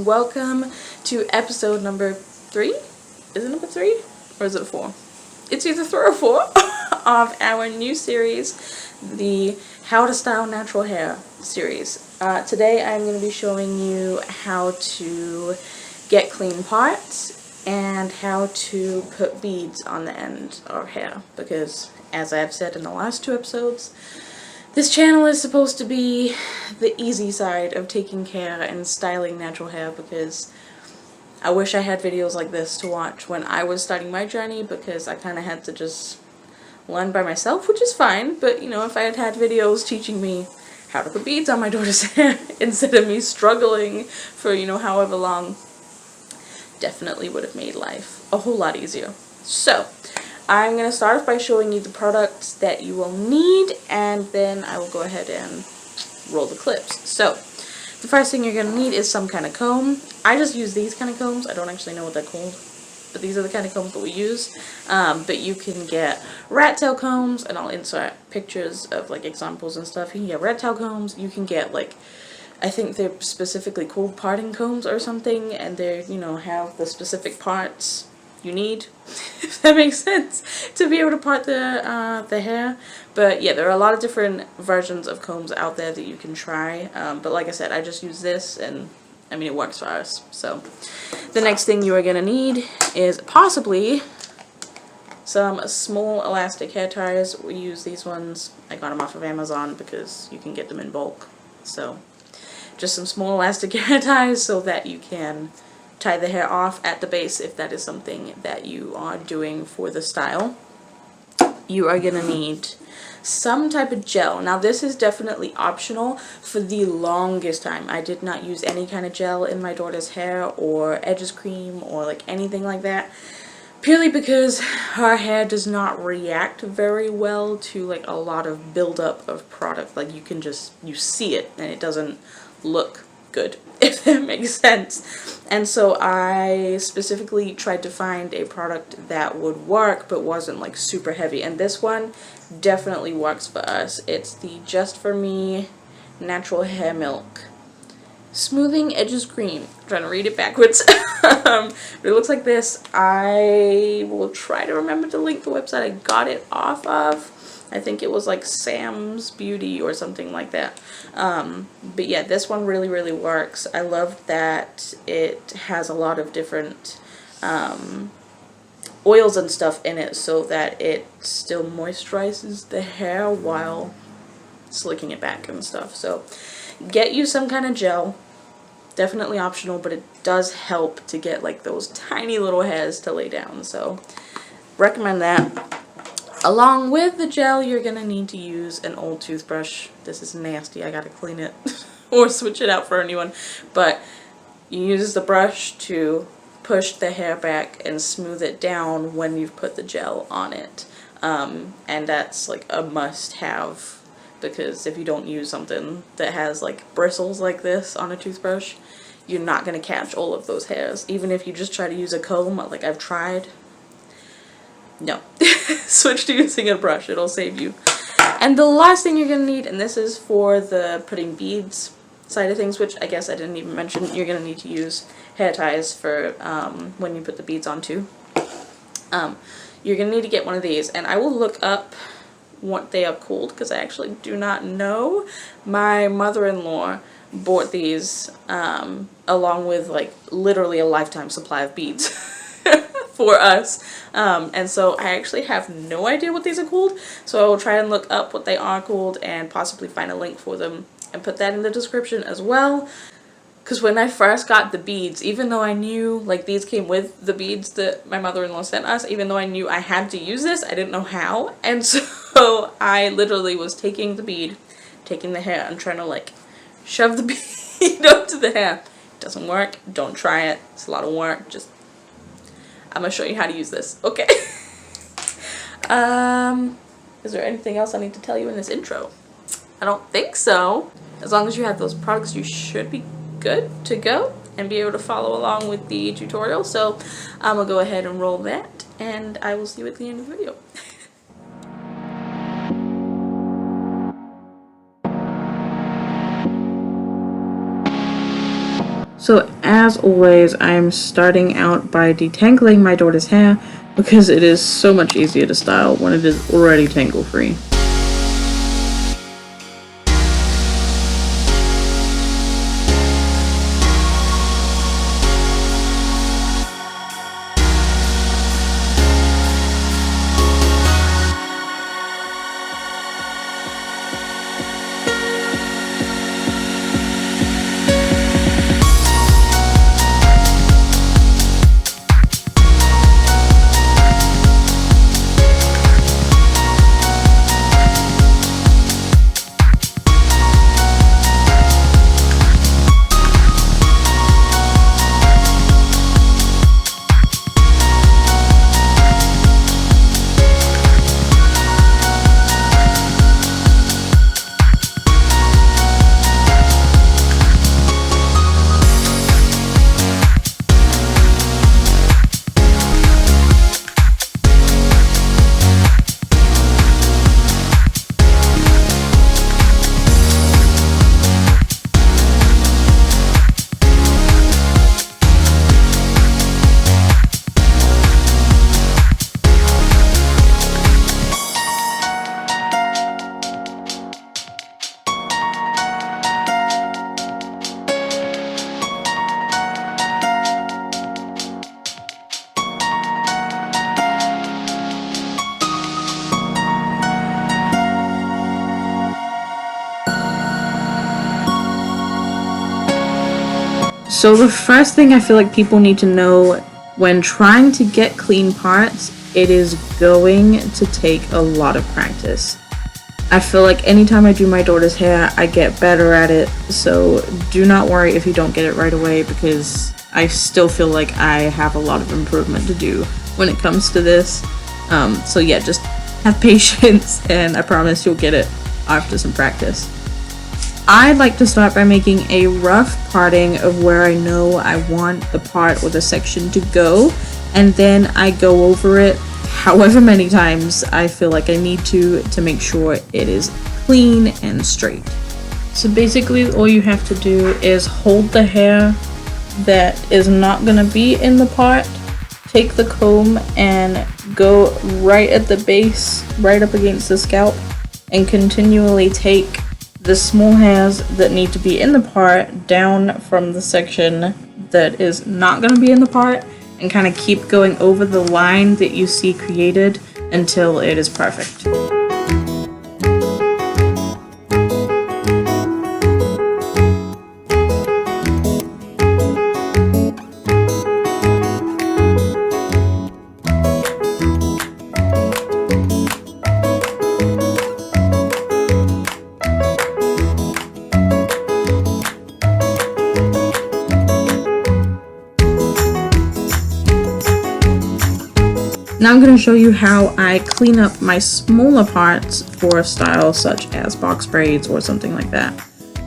and welcome to episode number 3. Is it number 3 or is it 4? It's either 3 or 4 of our new series, the How to Style Natural Hair series. Today I'm going to be showing you how to get clean parts and how to put beads on the end of hair, because as I've said in the last 2 episodes, this channel is supposed to be the easy side of taking care and styling natural hair, because I wish I had videos like this to watch when I was starting my journey, because I kind of had to just learn by myself, which is fine, but you know, if I had had videos teaching me how to put beads on my daughter's hair instead of me struggling for, you know, however long, definitely would have made life a whole lot easier. So I'm going to start off by showing you the products that you will need, and then I will go ahead and roll the clips. So the first thing you're going to need is some kind of comb. I just use these kind of combs. I don't actually know what they're called, but these are the kind of combs that we use. But you can get rat tail combs, and I'll insert pictures of like examples and stuff. You can get rat tail combs. You can get, like, I think they're specifically called parting combs or something, and they, you know, have the specific parts you need, if that makes sense, to be able to part the hair. But yeah, there are a lot of different versions of combs out there that you can try, but like I said, I just use this, and I mean, it works for us. So the next thing you are going to need is possibly some small elastic hair ties. We use these ones. I got them off of Amazon because you can get them in bulk. So just some small elastic hair ties so that you can tie the hair off at the base if that is something that you are doing for the style. You are going to need some type of gel. Now this is definitely optional. For the longest time I did not use any kind of gel in my daughter's hair, or edges cream, or like anything like that, purely because her hair does not react very well to like a lot of buildup of product. Like you see it and it doesn't look good, if that makes sense. And so I specifically tried to find a product that would work but wasn't like super heavy, and this one definitely works for us. It's the Just For Me Natural Hair Milk Smoothing Edges Cream. I'm trying to read it backwards. But it looks like this. I will try to remember to link the website I got it off of. I think it was like Sam's Beauty or something like that. But yeah, this one really works. I love that it has a lot of different oils and stuff in it, so that it still moisturizes the hair while slicking it back and stuff. So get you some kind of gel. Definitely optional, but it does help to get like those tiny little hairs to lay down. So recommend that. Along with the gel, you're going to need to use an old toothbrush. This is nasty. I got to clean it or switch it out for a new one. But you use the brush to push the hair back and smooth it down when you've put the gel on it. And that's like a must-have, because if you don't use something that has like bristles like this on a toothbrush, you're not going to catch all of those hairs. Even if you just try to use a comb, like I've tried. No. Switch to using a brush. It'll save you. And the last thing you're going to need, and this is for the putting beads side of things, which I guess I didn't even mention, you're going to need to use hair ties for when you put the beads on too. You're going to need to get one of these, and I will look up what they are called because I actually do not know. My mother-in-law bought these along with like literally a lifetime supply of beads for us, and so I actually have no idea what these are called, so I will try and look up what they are called and possibly find a link for them and put that in the description as well. Because when I first got the beads, even though I knew like these came with the beads that my mother-in-law sent us, even though I knew I had to use this, I didn't know how, and so I literally was taking the bead, taking the hair, and trying to like shove the bead onto the hair. It doesn't work. Don't try it. It's a lot of work. Just I'm gonna show you how to use this. Okay. Is there anything else I need to tell you in this intro? I don't think so. As long as you have those products, you should be good to go and be able to follow along with the tutorial. So I'm gonna go ahead and roll that, and I will see you at the end of the video. So as always, I'm starting out by detangling my daughter's hair because it is so much easier to style when it is already tangle free. So the first thing I feel like people need to know when trying to get clean parts, it is going to take a lot of practice. I feel like anytime I do my daughter's hair, I get better at it, so do not worry if you don't get it right away, because I still feel like I have a lot of improvement to do when it comes to this. So yeah, just have patience, and I promise you'll get it after some practice. I like to start by making a rough parting of where I know I want the part or the section to go, and then I go over it however many times I feel like I need to make sure it is clean and straight. So basically all you have to do is hold the hair that is not going to be in the part, take the comb and go right at the base, right up against the scalp, and continually take the small hairs that need to be in the part down from the section that is not going to be in the part, and kind of keep going over the line that you see created until it is perfect. Now I'm going to show you how I clean up my smaller parts for a style such as box braids or something like that.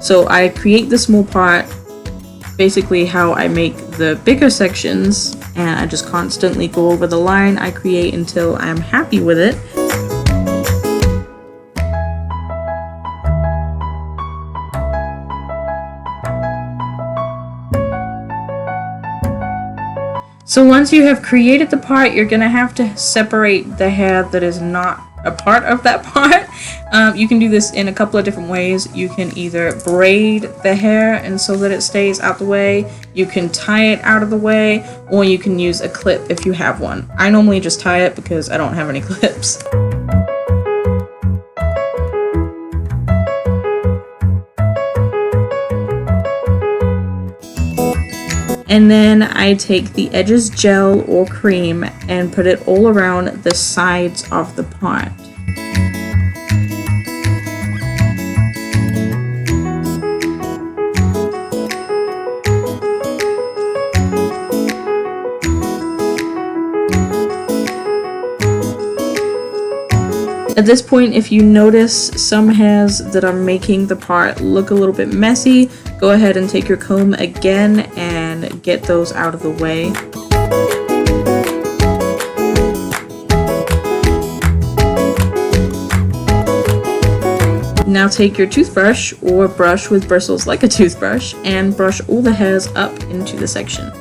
So I create the small part, basically how I make the bigger sections, and I just constantly go over the line I create until I'm happy with it. So once you have created the part, you're going to have to separate the hair that is not a part of that part. You can do this in a couple of different ways. You can either braid the hair and so that it stays out the way, you can tie it out of the way, or you can use a clip if you have one. I normally just tie it because I don't have any clips. And then I take the Edges gel or cream and put it all around the sides of the part. At this point, if you notice some hairs that are making the part look a little bit messy, go ahead and take your comb again and get those out of the way. Now take your toothbrush or brush with bristles like a toothbrush and brush all the hairs up into the section.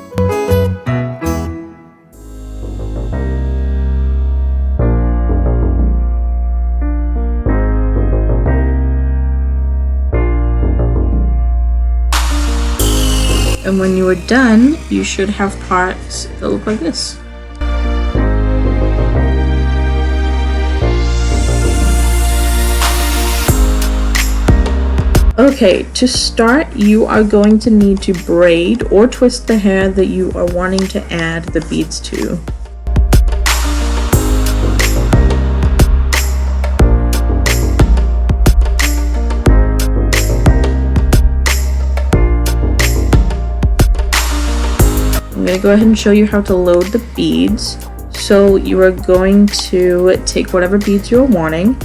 And when you are done, you should have parts that look like this. Okay, to start, you are going to need to braid or twist the hair that you are wanting to add the beads to. I'm going to go ahead and show you how to load the beads. So you are going to take whatever beads you're wanting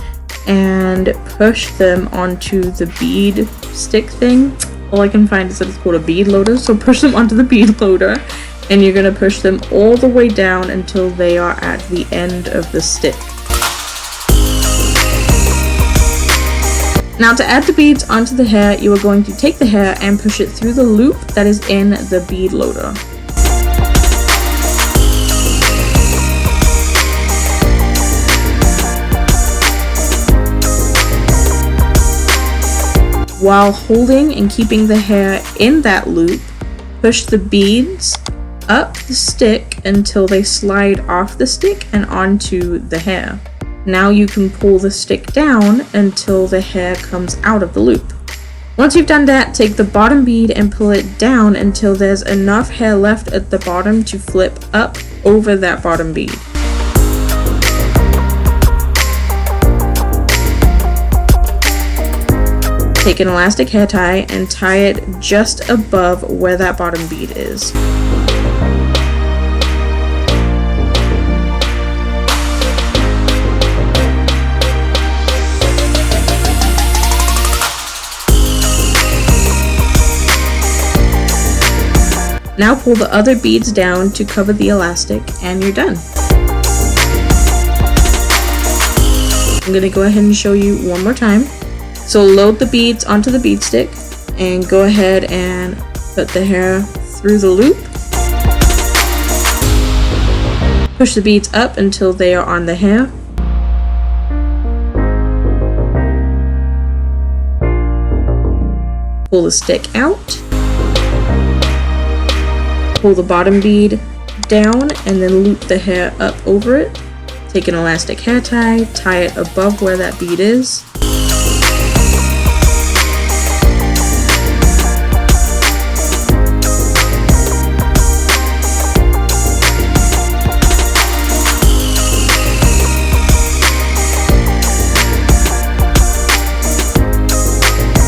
and push them onto the bead stick thing. All I can find is that it's called a bead loader, so push them onto the bead loader and you're going to push them all the way down until they are at the end of the stick. Now to add the beads onto the hair, you are going to take the hair and push it through the loop that is in the bead loader. While holding and keeping the hair in that loop, push the beads up the stick until they slide off the stick and onto the hair. Now you can pull the stick down until the hair comes out of the loop. Once you've done that, take the bottom bead and pull it down until there's enough hair left at the bottom to flip up over that bottom bead. Take an elastic hair tie and tie it just above where that bottom bead is. Now pull the other beads down to cover the elastic and you're done. I'm going to go ahead and show you one more time. So load the beads onto the bead stick and go ahead and put the hair through the loop. Push the beads up until they are on the hair. Pull the stick out. Pull the bottom bead down and then loop the hair up over it. Take an elastic hair tie, tie it above where that bead is.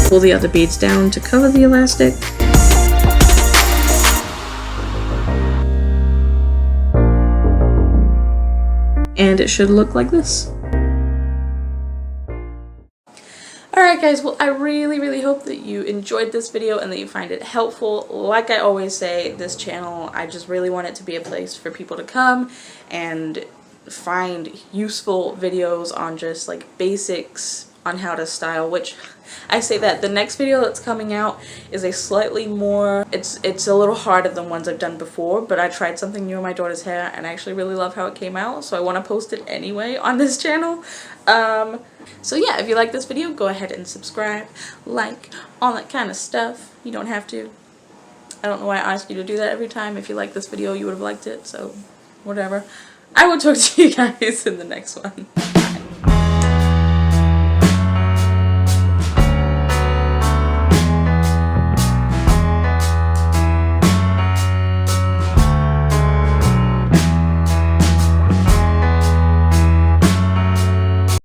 Pull the other beads down to cover the elastic. And it should look like this. Alright guys, well I really hope that you enjoyed this video and that you find it helpful. Like I always say, this channel, I just really want it to be a place for people to come and find useful videos on just like basics on how to style, which I say that the next video that's coming out is a slightly more, it's a little harder than ones I've done before, but I tried something new in my daughter's hair and I actually really love how it came out, so I want to post it anyway on this channel. So yeah, if you like this video, go ahead and subscribe, like, all that kind of stuff. You don't have to. I don't know why I ask you to do that every time. If you like this video, you would have liked it, so whatever. I will talk to you guys in the next one.